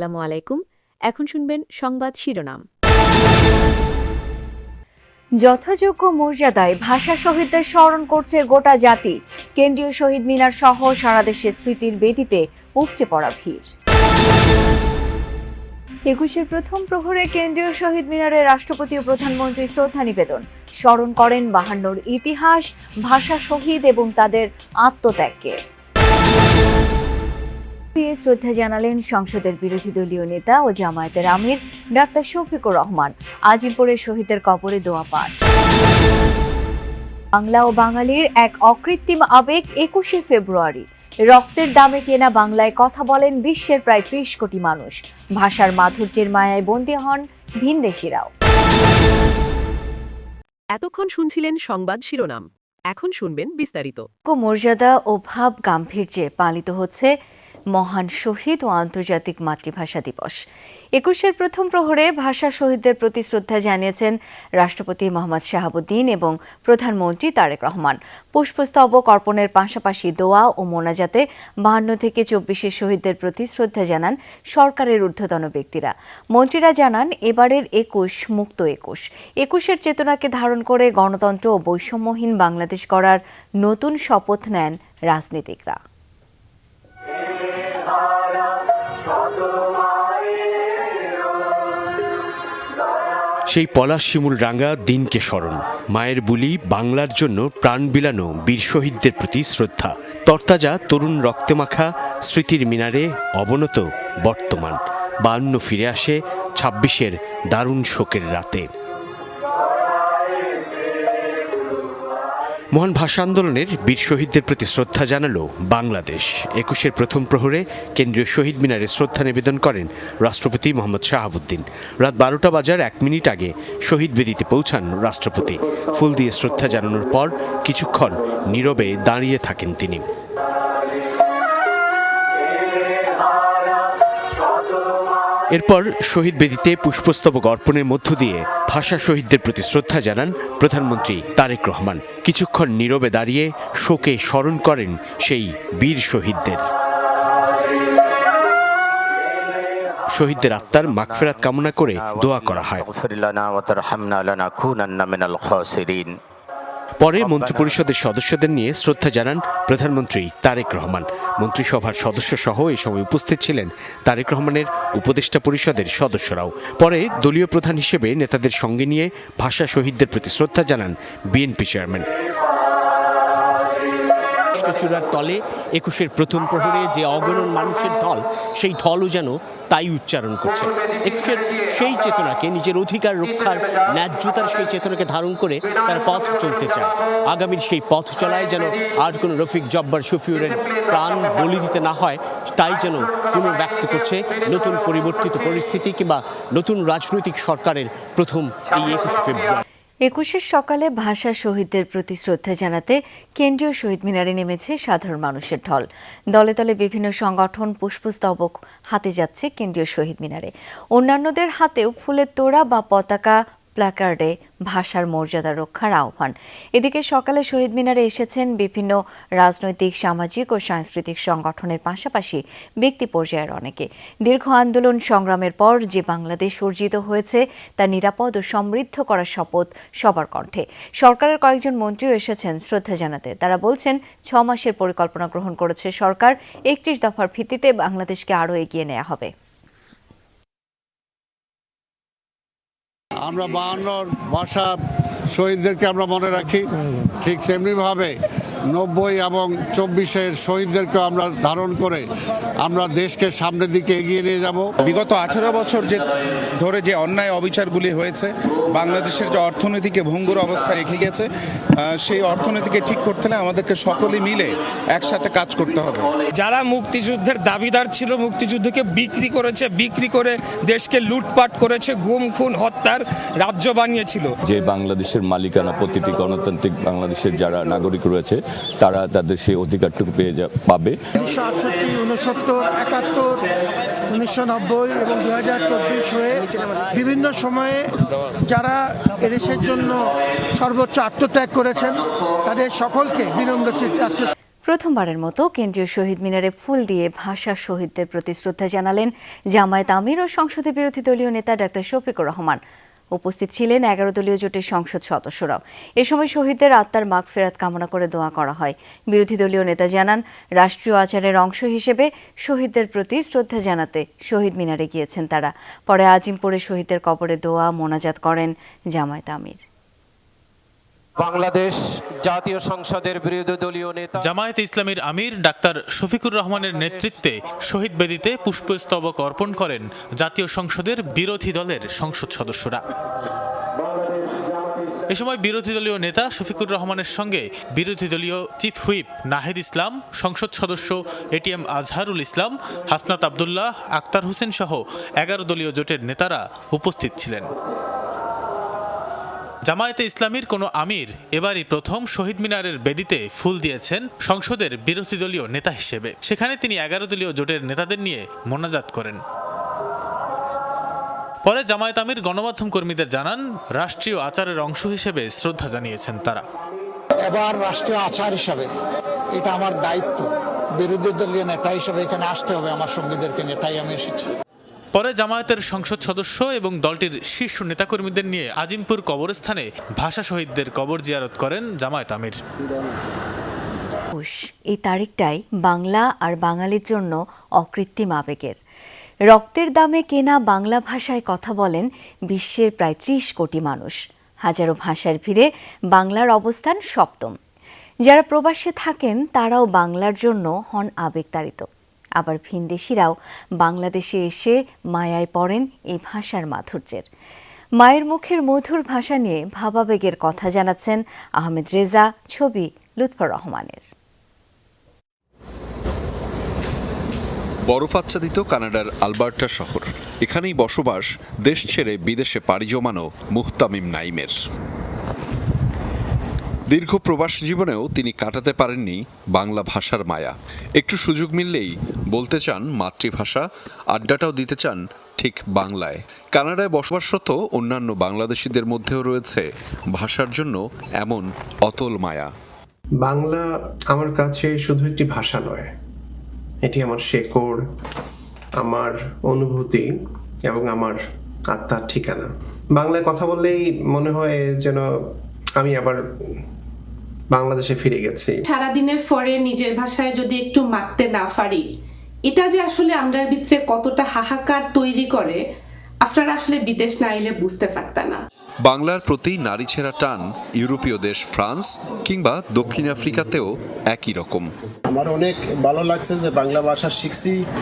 আসসালামু আলাইকুম। এখন শুনবেন সংবাদ শিরোনাম। যথাযোগ্য মর্যাদায় ভাষা শহীদদের স্মরণ করছে গোটা জাতি। কেন্দ্রীয় শহীদ মিনার সহ সারা দেশে স্মৃতির বেদিতে উপচে পড়া ভিড়। ২১-এর প্রথম প্রহরে কেন্দ্রীয় শহীদ মিনারে রাষ্ট্রপতি ও প্রধানমন্ত্রী শ্রদ্ধা নিবেদন স্মরণ করেন ৫২-র ইতিহাস, ভাষা শহীদ এবং তাদের আত্মত্যাগকে। শ্রদ্ধা জানালেন সংসদের বিরোধী দলীয় নেতা ও জামায়াতের আমির ডাক্তার শফিকুর রহমান। আজিমপুরে শহীদের কবরে দোয়া পাঠ। বাংলা ও বাঙালির এক অকৃত্রিম আবেগ ২১শে ফেব্রুয়ারি। রক্তের দামে কেনা বাংলায় কথা বলেন বিশ্বের প্রায় ৩০ কোটি মানুষ। ভাষার মাধুর্যের মায়ায় বন্দী হন ভিনদেশিরাও। এতক্ষণ শুনছিলেন সংবাদ শিরোনাম, এখন শুনবেন বিস্তারিত। মর্যাদা ও ভাব গাম্ভীর্যে পালিত হচ্ছে মহান শহীদ ও আন্তর্জাতিক মাতৃভাষা দিবস। ২১-এর প্রথম প্রহরে ভাষা শহীদদের প্রতি শ্রদ্ধা জানিয়েছেন রাষ্ট্রপতি মোহাম্মদ শাহাবুদ্দিন এবং প্রধানমন্ত্রী তারেক রহমান। পুষ্পস্তবক অর্পণের পাশাপাশি দোয়া ও মোনাজাতে ৫২ থেকে ২৪-এর শহীদদের প্রতি শ্রদ্ধা জানান সরকারের ঊর্ধ্বতন ব্যক্তিরা। মন্ত্রীরা জানান, এবারের ২১ মুক্ত ২১। ২১-এর চেতনাকে ধারণ করে গণতন্ত্র ও বৈষম্যহীন বাংলাদেশ গড়ার নতুন শপথ নেন রাজনীতিকরা। সেই পলাশ শিমুল রাঙা দিনকে স্মরণ, মায়ের বুলি বাংলার জন্য প্রাণ বিলানো বীর শহীদদের প্রতি শ্রদ্ধা, তরতাজা তরুণ রক্তে মাখা স্মৃতির মিনারে অবনত বর্তমান। ৫২ ফিরে আসে ২৬-এর দারুণ শোকের রাতে। মহান ভাষা আন্দোলনের বীর শহীদদের প্রতি শ্রদ্ধা জানালো বাংলাদেশ। ২১-এর প্রথম প্রহরে কেন্দ্রীয় শহীদ মিনারে শ্রদ্ধা নিবেদন করেন রাষ্ট্রপতি মোহাম্মদ শাহাবুদ্দিন। রাত ১২টা বাজার ১ মিনিট আগে শহীদ বেদিতে পৌঁছান রাষ্ট্রপতি। ফুল দিয়ে শ্রদ্ধা জানানোর পর কিছুক্ষণ নীরবে দাঁড়িয়ে থাকেন তিনি। এরপর শহীদ বেদিতে পুষ্পস্তবক অর্পণের মধ্য দিয়ে ভাষা শহীদদের প্রতি শ্রদ্ধা জানান প্রধানমন্ত্রী তারেক রহমান। কিছুক্ষণ নীরবে দাঁড়িয়ে শোকে স্মরণ করেন সেই বীর শহীদদের। শহীদদের আত্মার মাগফিরাত কামনা করে দোয়া করা হয়। পরে মন্ত্রিপরিষদের সদস্যদের নিয়ে শ্রদ্ধা জানান প্রধানমন্ত্রী তারেক রহমান। মন্ত্রিসভার সদস্য সহ এই সময় উপস্থিত ছিলেন তারেক রহমানের উপদেষ্টা পরিষদের সদস্যরাও। পরে দলীয় প্রধান হিসেবে নেতাদের সঙ্গে নিয়ে ভাষা শহীদদের প্রতি শ্রদ্ধা জানান বিএনপি চেয়ারম্যান। চূড়ার তলে ২১-এর প্রথম প্রহরে যে অগণন মানুষের ঢল, সেই ঢলও যেন তাই উচ্চারণ করছে। ২১-এর সেই চেতনাকে, নিজের অধিকার রক্ষার ন্যায্যতার সেই চেতনাকে ধারণ করে তারা পথ চলতে চায়। আগামীর সেই পথ চলায় যেন আর কোনো রফিক জব্বার শফিউরের প্রাণ বলি দিতে না হয়, তাই যেন পুনর্ব্যক্ত করছে নতুন পরিবর্তিত পরিস্থিতি কিংবা নতুন রাজনৈতিক সরকারের প্রথম এই ২১শে ফেব্রুয়ারি। ২১-এর সকালে ভাষা শহীদদের প্রতি শ্রদ্ধা জানাতে কেন্দ্রীয় শহীদ মিনারে নেমেছে সাধারণ মানুষের ঢল। দলে দলে বিভিন্ন সংগঠন পুষ্পস্তবক হাতে যাচ্ছে কেন্দ্রীয় শহীদ মিনারে। অন্যান্যদের হাতেও ফুলের তোড়া বা পতাকা, প্ল্যাকার্ডে ভাষার মর্যাদা রক্ষার আহ্বান। এদিকে সকালে শহীদ মিনারে এসেছেন বিভিন্ন রাজনৈতিক, সামাজিক ও সাংস্কৃতিক সংগঠনের পাশাপাশি ব্যক্তি পর্যায়ের অনেকে। দীর্ঘ আন্দোলন সংগ্রামের পর যে বাংলাদেশ অর্জিত হয়েছে তা নিরাপদ ও সমৃদ্ধ করার শপথ সবার কণ্ঠে। সরকারের কয়েকজন মন্ত্রীও এসেছেন শ্রদ্ধা জানাতে। তারা বলছেন, ৬ মাসের পরিকল্পনা গ্রহণ করেছে সরকার। ৩১ দফার ভিত্তিতে বাংলাদেশকে আরও এগিয়ে নেওয়া হবে। আমরা ৫২ ভাষা শহীদদেরকে আমরা মনে রাখি, ঠিক তেমনিভাবে ৯০ এবং ২৪-এর শহীদদেরকেও আমরা ধারণ করে আমরা দেশকে সামনের দিকে এগিয়ে নিয়ে যাব। বিগত ১৮ বছর ধরে যে অন্যায় অবিচারগুলি হয়েছে, বাংলাদেশের যে অর্থনীতিকে ভঙ্গুর অবস্থায় রেখে গেছে, সেই অর্থনীতিকে ঠিক করতে হলে আমাদেরকে সকলে মিলে একসাথে কাজ করতে হবে। যারা মুক্তিযুদ্ধের দাবিদার ছিল, মুক্তিযুদ্ধকে বিক্রি করেছে, বিক্রি করে দেশকে লুটপাট করেছে, গুম খুন হত্যার রাজ্য বানিয়েছিল। যে বাংলাদেশের মালিকানা প্রতিটি গণতান্ত্রিক বাংলাদেশের যারা নাগরিক রয়েছে তারা তাদের সেই অধিকারটুকু পাবে। ১৯৬৮, ৬৯, ৭১, ১৯৯০ এবং ২০২৪ হয়ে বিভিন্ন সময়ে যারা এদেশের জন্য সর্বোচ্চ আত্মত্যাগ করেছেন তাদের সকলকে বিনম্র চিত্তে আজকে প্রথমবারের মতো কেন্দ্রীয় শহীদ মিনারে ফুল দিয়ে ভাষা শহীদদের প্রতি শ্রদ্ধা জানালেন জামায়াত আমির ও সংসদে বিরোধী দলীয় নেতা ডাক্তার শফিকুর রহমান। উপস্থিত ছিলেন 11 দলীয় জোটের সংসদ সদস্যরাও। এ সময় শহীদদের আত্মার মাগফিরাত কামনা করে দোয়া করা হয়। বিরোধী দলীয় নেতা জানান, রাষ্ট্রীয় আচারের অংশ হিসেবে শহীদদের প্রতি শ্রদ্ধা জানাতে শহীদ মিনারে গিয়েছেন তারা। পরে আজিমপুরে শহীদদের কবরে দোয়া মোনাজাত করেন জামায়াত আমির। বাংলাদেশ জাতীয় সংসদের বিরোধী দলীয় নেতা জামায়াতে ইসলামীর আমির ডাক্তার শফিকুর রহমানের নেতৃত্বে শহীদ বেদিতে পুষ্পস্তবক অর্পণ করেন জাতীয় সংসদের বিরোধী দলের সংসদ সদস্যরা। এ সময় বিরোধী দলীয় নেতা শফিকুর রহমানের সঙ্গে বিরোধী দলীয় চিফ হুইপ নাহিদ ইসলাম, সংসদ সদস্য এটিএম আজহারুল ইসলাম, হাসনাত আবদুল্লাহ, আক্তার হোসেন সহ 11 দলীয় জোটের নেতারা উপস্থিত ছিলেন। জামায়াতে ইসলামীর কোনো আমির এবারই প্রথম শহীদ মিনারের বেদিতে ফুল দিয়েছেন সংসদের বিরোধী দলীয় নেতা হিসেবে। সেখানে তিনি 11 দলীয় জোটের নেতাদের নিয়ে মোনাজাত করেন। পরে জামায়াত আমির গণমাধ্যম কর্মীদের জানান, রাষ্ট্রীয় আচারের অংশ হিসেবে শ্রদ্ধা জানিয়েছেন তারা। এবার রাষ্ট্রীয় আচার হিসাবে এটা আমার দায়িত্ব, বিরোধী দলীয় নেতা হিসেবে এখানে আসতে হবে আমার সঙ্গীদেরকে নিয়ে, তাই আমি এসেছি। পরে জামায়াতের সংসদ সদস্য এবং দলটির শীর্ষ নেতাকর্মীদের নিয়ে আজিমপুর কবরস্থানে ভাষা শহীদদের কবর জিয়ারত করেন জামায়াত আমির। এই তারিখটাই বাংলা আর বাঙালির জন্য অকৃত্রিম আবেগের। রক্তের দামে কেনা বাংলা ভাষায় কথা বলেন বিশ্বের প্রায় 30 কোটি মানুষ। হাজারো ভাষার ভিড়ে বাংলার অবস্থান সপ্তম। যারা প্রবাসে থাকেন তারাও বাংলার জন্য হন আবেগতাড়িত। আবার ভিনদেশিরাও বাংলাদেশে এসে মায়ায় পড়েন এই ভাষার মাধুর্যের। মায়ের মুখের মধুর ভাষা নিয়ে ভাবাবেগের কথা জানাচ্ছেন আহমেদ রেজা, ছবি লুৎফর রহমানের। বরফ আচ্ছাদিত কানাডার আলবার্টা শহর, এখানেই বসবাস দেশ ছেড়ে বিদেশে পাড়ি জমানো মুহতামিম নাইমের। দীর্ঘ প্রবাস জীবনেও তিনি কাটাতে পারেননি বাংলা ভাষার মায়া। একটু সুযোগ মিললেই বলতে চান মাতৃভাষা, আড্ডাটাও দিতে চান ঠিক বাংলায়। কানাডায় বসবাসরত অন্যান্য বাংলাদেশিদের মধ্যেও রয়েছে ভাষার জন্য এমন অতল মায়া। বাংলা আমার কাছে শুধু একটি ভাষা নয়, এটি আমার শেকড়, আমার অনুভূতি এবং আমার আত্মার ঠিকানা। বাংলায় কথা বললেই মনে হয় যেন আমি আবার বাংলাদেশে ফিরে গেছি। সারাদিনের পরে নিজের ভাষায় যদি একটু মারতে না পারি, এটা যে আসলে আমরার ভিতরে কতটা হাহাকার তৈরি করে, আপনারা আসলে বিদেশ না এলে বুঝতে পারতেন না। বাংলার প্রতি নারী ছেঁড়া টান ইউরোপীয় দেশ ফ্রান্স কিংবা দক্ষিণ আফ্রিকাতেও একই রকম। আমার অনেক ভালো লাগছে যে বাংলা ভাষা শিখছি।